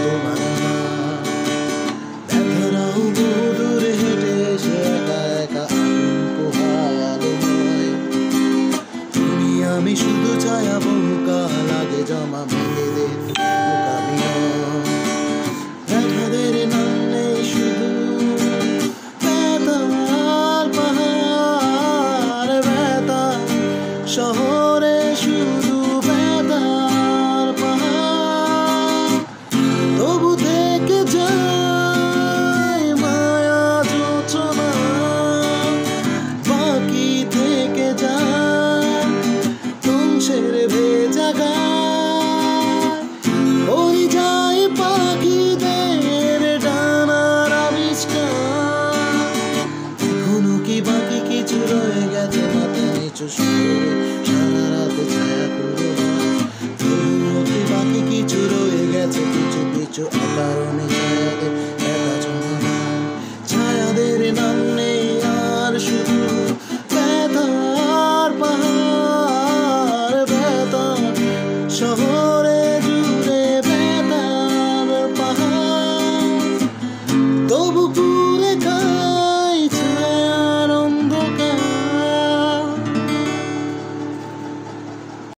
তোমার মা। ব্যথারাও বহু দূরে হেঁটে এসে একা একা আগুন পোহায় আলোময়। তুমি আমি শুধু ছায়া, বহুকাল আগে জমা মেয়েদের মোকাবিনয়। ব্যথাদের নাম নেই শুধু ব্যথার পাহাড়, ব্যথা শহরে শুধু ব্যথার পাহাড়। তবু থেকে যায় মায়া যোচনা, বাকি থেকে যায় ধ্বংসের ভেজা গান।